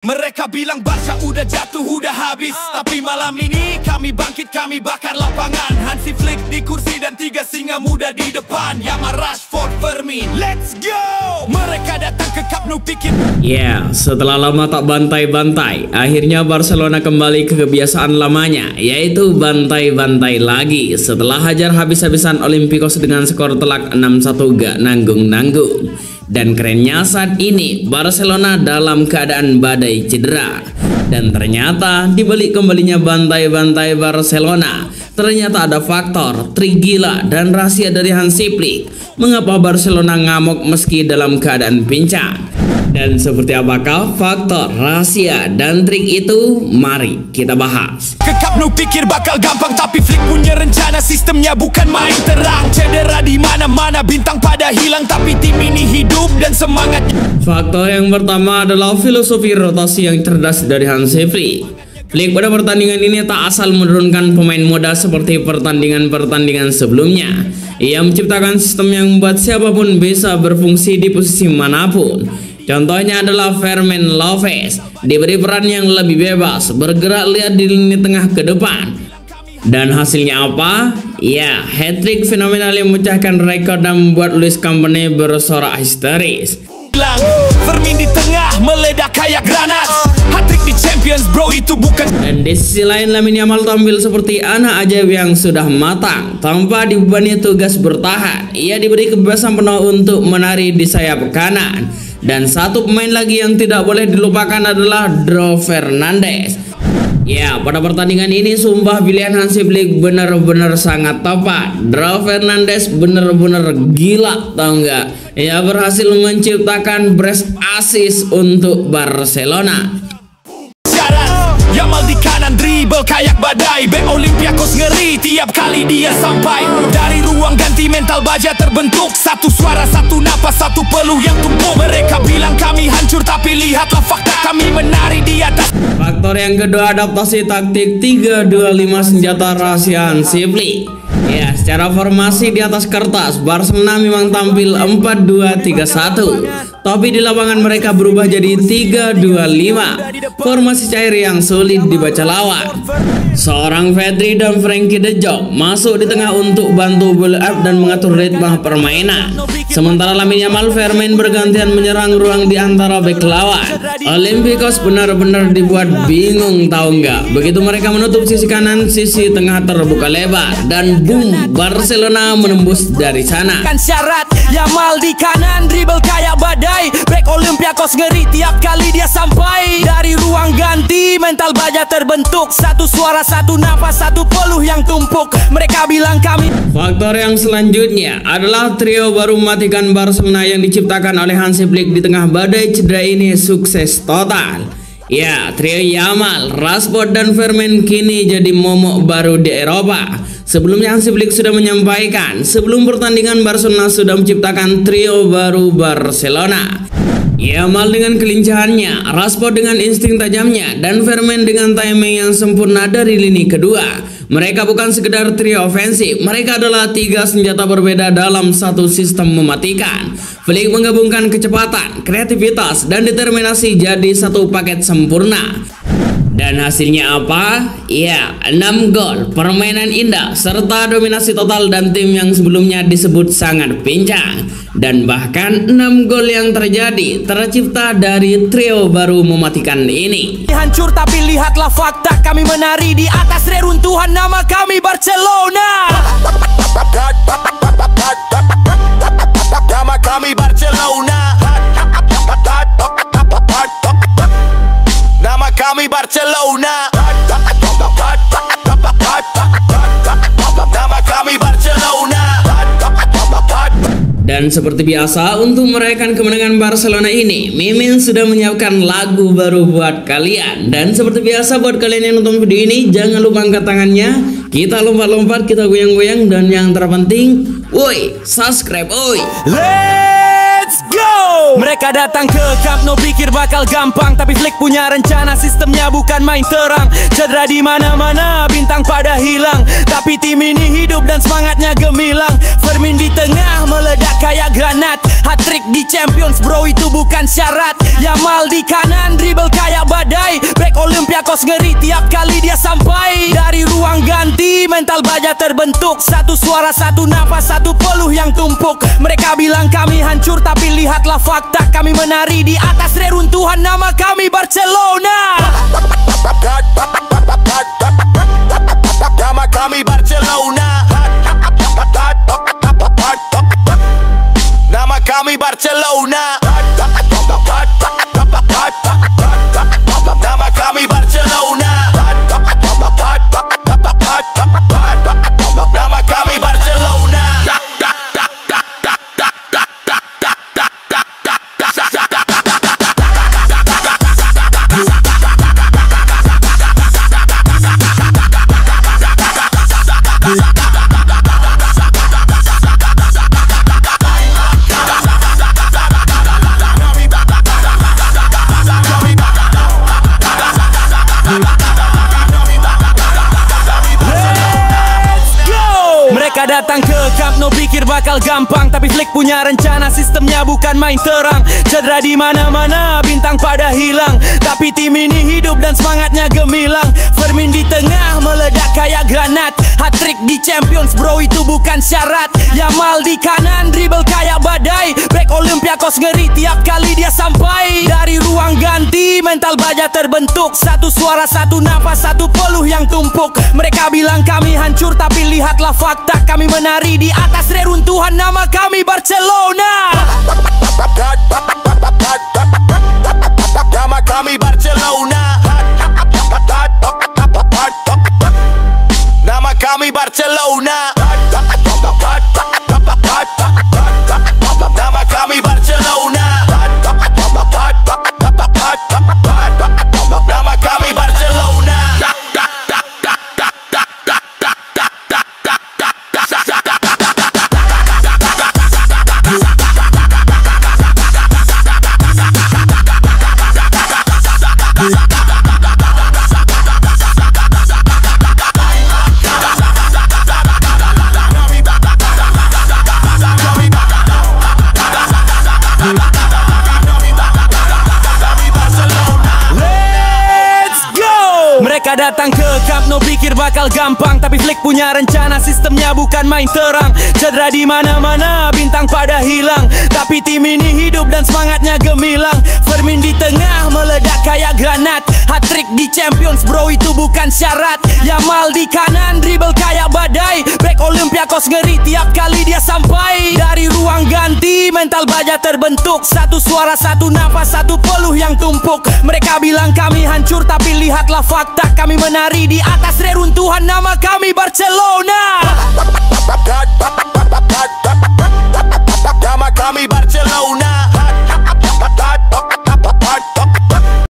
Mereka bilang Barca udah jatuh, udah habis. Tapi malam ini kami bangkit, kami bakar lapangan. Hansi Flick di kursi dan 3 singa muda di depan. Yamal, Rashford, Firmino, let's go! Mereka datang ke Camp Nou pikir. Setelah lama tak bantai-bantai, akhirnya Barcelona kembali ke kebiasaan lamanya, yaitu bantai-bantai lagi. Setelah hajar habis-habisan Olympiacos dengan skor telak 6-1 gak nanggung-nanggung. Dan kerennya saat ini Barcelona dalam keadaan badai cedera. Dan ternyata dibalik kembalinya bantai-bantai Barcelona, ternyata ada faktor, trik gila dan rahasia dari Hansi Flick. Mengapa Barcelona ngamuk meski dalam keadaan pincang? Dan seperti apakah faktor, rahasia, dan trik itu? Mari kita bahas. Ke Camp Nou pikir bakal gampang, tapi Flick punya rencana, sistemnya bukan main terang. Cedera di mana-mana, bintang pada hilang, tapi tim ini hidup dan semangat. Faktor yang pertama adalah filosofi rotasi yang cerdas dari Hansi Flick. Flick pada pertandingan ini tak asal menurunkan pemain muda seperti pertandingan-pertandingan sebelumnya. Ia menciptakan sistem yang membuat siapapun bisa berfungsi di posisi manapun. Contohnya adalah Fermin Lopez, diberi peran yang lebih bebas, bergerak lihat di lini tengah ke depan. Dan hasilnya apa? Ya, hat-trick fenomenal yang memecahkan rekor dan membuat Luis Company bersorak histeris. Fermin di tengah meledak kayak granat. Hat-trick di Champions bro, itu bukan. Dan di sisi lain Lamine Yamal tampil seperti anak ajaib yang sudah matang, tanpa dibebani tugas bertahan. Ia diberi kebebasan penuh untuk menari di sayap kanan. Dan satu pemain lagi yang tidak boleh dilupakan adalah João Fernandes. Ya, pada pertandingan ini sumpah pilihan Hansi Flick benar-benar sangat tepat. João Fernandes benar-benar gila, tau nggak? Ia berhasil menciptakan brace assist untuk Barcelona. Yamal di kanan dribble kayak badai. Bek Olympiacos ngeri tiap kali dia sampai. Dari ruang ganti mental baja terbentuk. Satu suara, satu napas, satu peluh yang tumpuk. Mereka bilang kami hancur, tapi lihatlah fakta, kami menari di atas. Faktor yang kedua, adaptasi taktik 3-2-5 senjata rahasia Hansi Flick. Ya, secara formasi di atas kertas Barcelona memang tampil 4-2-3-1, tapi di lapangan mereka berubah jadi 3-2-5. Formasi cair yang sulit dibaca lawan. Seorang Pedri dan Frenkie de Jong masuk di tengah untuk bantu build up dan mengatur ritme permainan. Sementara Lamine Yamal, Fermin bergantian menyerang ruang di antara bek lawan. Olympiacos benar-benar dibuat bingung, tahu nggak? Begitu mereka menutup sisi kanan, sisi tengah terbuka lebar dan boom, Barcelona menembus dari sana. Kan syarat Yamal di kanan dribble kayak badai. Bek Olympiacos ngeri tiap kali dia sampai. Dari ruang ganti mental baja terbentuk. Satu suara, satu nafas, satu peluh yang tumpuk. Mereka bilang kami. Faktor yang selanjutnya adalah trio baru mematikan Barcelona yang diciptakan oleh Hansi Flick di tengah badai cedera ini sukses total. Ya, trio Yamal, Rashford dan Firmino kini jadi momok baru di Eropa. Sebelumnya Hansi Flick sudah menyampaikan, sebelum pertandingan Barcelona sudah menciptakan trio baru Barcelona. Yamal dengan kelincahannya, Rashford dengan insting tajamnya, dan Firmino dengan timing yang sempurna dari lini kedua. Mereka bukan sekedar trio ofensif, mereka adalah 3 senjata berbeda dalam satu sistem mematikan. Flick menggabungkan kecepatan, kreativitas, dan determinasi jadi satu paket sempurna. Dan hasilnya apa? Ya, 6 gol, permainan indah, serta dominasi total dan tim yang sebelumnya disebut sangat pincang. Dan bahkan 6 gol yang tercipta dari trio baru mematikan ini. Hancur tapi lihatlah fakta, kami menari di atas reruntuhan, nama kami Barcelona. Nama kami Barcelona. Nama kami Barcelona. Nama kami Barcelona. Dan seperti biasa, untuk merayakan kemenangan Barcelona ini, Mimin sudah menyiapkan lagu baru buat kalian. Dan seperti biasa, buat kalian yang nonton video ini, jangan lupa angkat tangannya. Kita lompat-lompat, kita goyang-goyang, dan yang terpenting, woi, subscribe, woi. Let's Let's go! Mereka datang ke Camp Nou pikir bakal gampang, tapi Flick punya rencana, sistemnya bukan main terang. Cedera di mana-mana, bintang pada hilang, tapi tim ini hidup dan semangatnya gemilang. Fermin di tengah meledak kayak granat, hat-trick di Champions bro itu bukan syarat. Yamal di kanan dribble kayak badai, back Olympiakos ngeri tiap kali dia sampai. Dari ruang ganti mental baja terbentuk, satu suara, satu nafas, satu peluh yang tumpuk. Mereka bilang kami hancur, tapi lihatlah fakta, kami menari di atas reruntuhan, nama kami Barcelona. Nama kami Barcelona. Nama kami Barcelona. Nama kami Barcelona. Nama kami Barcelona. Mereka datang ke Camp Nou pikir bakal gampang, tapi Flick punya rencana, sistemnya bukan main terang. Cedera di mana-mana, bintang pada hilang, tapi tim ini hidup dan semangatnya gemilang. Fermin di tengah meledak kayak granat, hat-trick di Champions bro itu bukan syarat. Yamal di kanan dribble kayak badai, back Olympiakos ngeri tiap kali dia sampai. Dari ruang ganti mental baja terbentuk, satu suara, satu nafas, satu peluh yang tumpuk. Mereka bilang kami hancur, tapi lihatlah fakta, kami menari di atas reruntuhan, nama kami Barcelona. Nama kami Barcelona. Nama kami Barcelona. Nama kami Barcelona. Nama kami Barcelona. Mereka datang ke Camp Nou pikir bakal gampang, tapi Flick punya rencana, sistemnya bukan main terang. Cedera di mana-mana, bintang pada hilang, tapi tim ini hidup dan semangatnya gemilang. Fermin di tengah meledak kayak granat, hat-trick di Champions bro itu bukan syarat. Yamal di kanan dribble kayak badai, back Olympiakos ngeri tiap kali dia sampai. Dari ruang ganti mental baja terbentuk, satu suara, satu nafas, satu peluh yang tumpuk. Mereka bilang kami hancur, tapi lihatlah fakta, kami menari di atas reruntuhan, nama kami Barcelona.